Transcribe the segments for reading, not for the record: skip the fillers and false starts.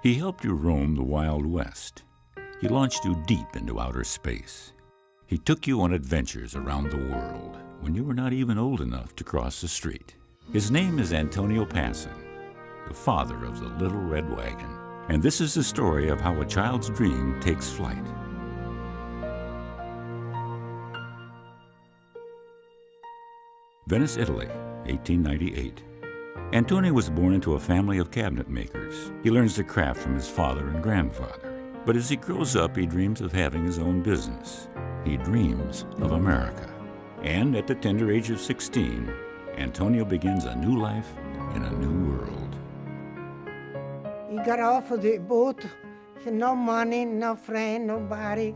He helped you roam the Wild West. He launched you deep into outer space. He took you on adventures around the world when you were not even old enough to cross the street. His name is Antonio Passon, the father of the Little Red Wagon. And this is the story of how a child's dream takes flight. Venice, Italy, 1898. Antonio was born into a family of cabinet makers. He learns the craft from his father and grandfather. But as he grows up, he dreams of having his own business. He dreams of America. And at the tender age of 16, Antonio begins a new life in a new world. He got off of the boat, he had no money, no friend, nobody.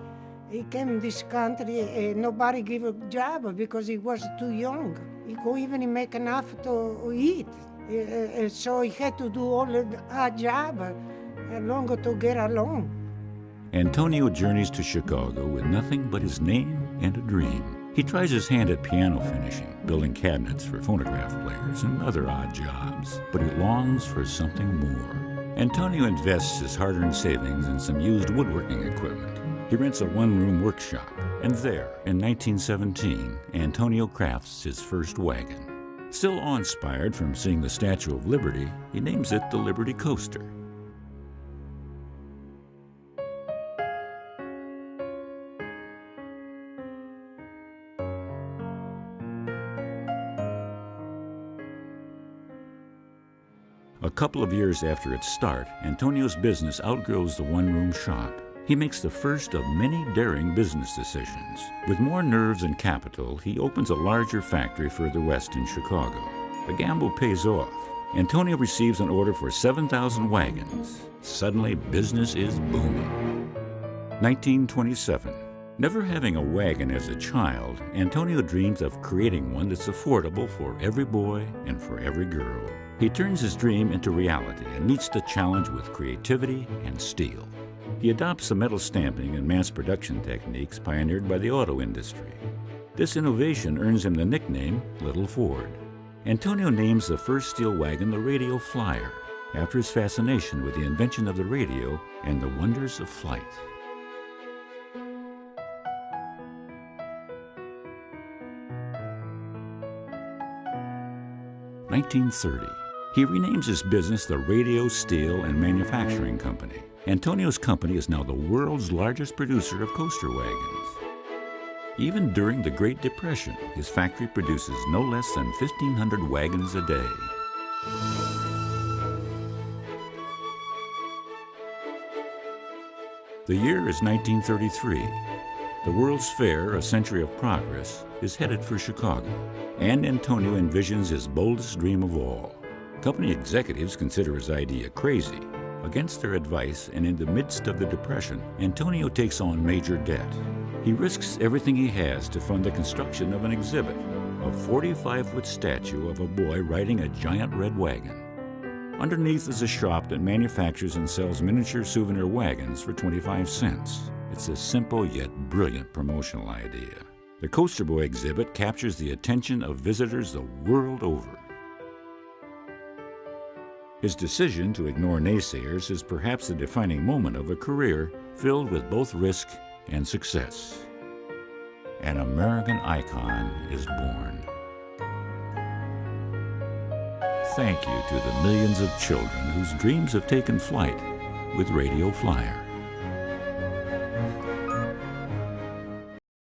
He came in this country, nobody gave a job because he was too young. He couldn't even make enough to eat. So he had to do all the hard job longer to get along. Antonio journeys to Chicago with nothing but his name and a dream. He tries his hand at piano finishing, building cabinets for phonograph players and other odd jobs, but he longs for something more. Antonio invests his hard-earned savings in some used woodworking equipment. He rents a one-room workshop, and there, in 1917, Antonio crafts his first wagon. Still awe-inspired from seeing the Statue of Liberty, he names it the Liberty Coaster. A couple of years after its start, Antonio's business outgrows the one-room shop. He makes the first of many daring business decisions. With more nerves and capital, he opens a larger factory further west in Chicago. The gamble pays off. Antonio receives an order for 7,000 wagons. Suddenly, business is booming. 1927. Never having a wagon as a child, Antonio dreams of creating one that's affordable for every boy and for every girl. He turns his dream into reality and meets the challenge with creativity and steel. He adopts the metal stamping and mass production techniques pioneered by the auto industry. This innovation earns him the nickname Little Ford. Antonio names the first steel wagon the Radio Flyer, after his fascination with the invention of the radio and the wonders of flight. In 1930, he renames his business the Radio, Steel, and Manufacturing Company. Antonio's company is now the world's largest producer of coaster wagons. Even during the Great Depression, his factory produces no less than 1,500 wagons a day. The year is 1933. The World's Fair, a century of progress, is headed for Chicago, and Antonio envisions his boldest dream of all. Company executives consider his idea crazy. Against their advice and in the midst of the Depression, Antonio takes on major debt. He risks everything he has to fund the construction of an exhibit, a 45-foot statue of a boy riding a giant red wagon. Underneath is a shop that manufactures and sells miniature souvenir wagons for 25 cents. It's a simple yet brilliant promotional idea. The Coaster Boy exhibit captures the attention of visitors the world over. His decision to ignore naysayers is perhaps the defining moment of a career filled with both risk and success. An American icon is born. Thank you to the millions of children whose dreams have taken flight with Radio Flyer.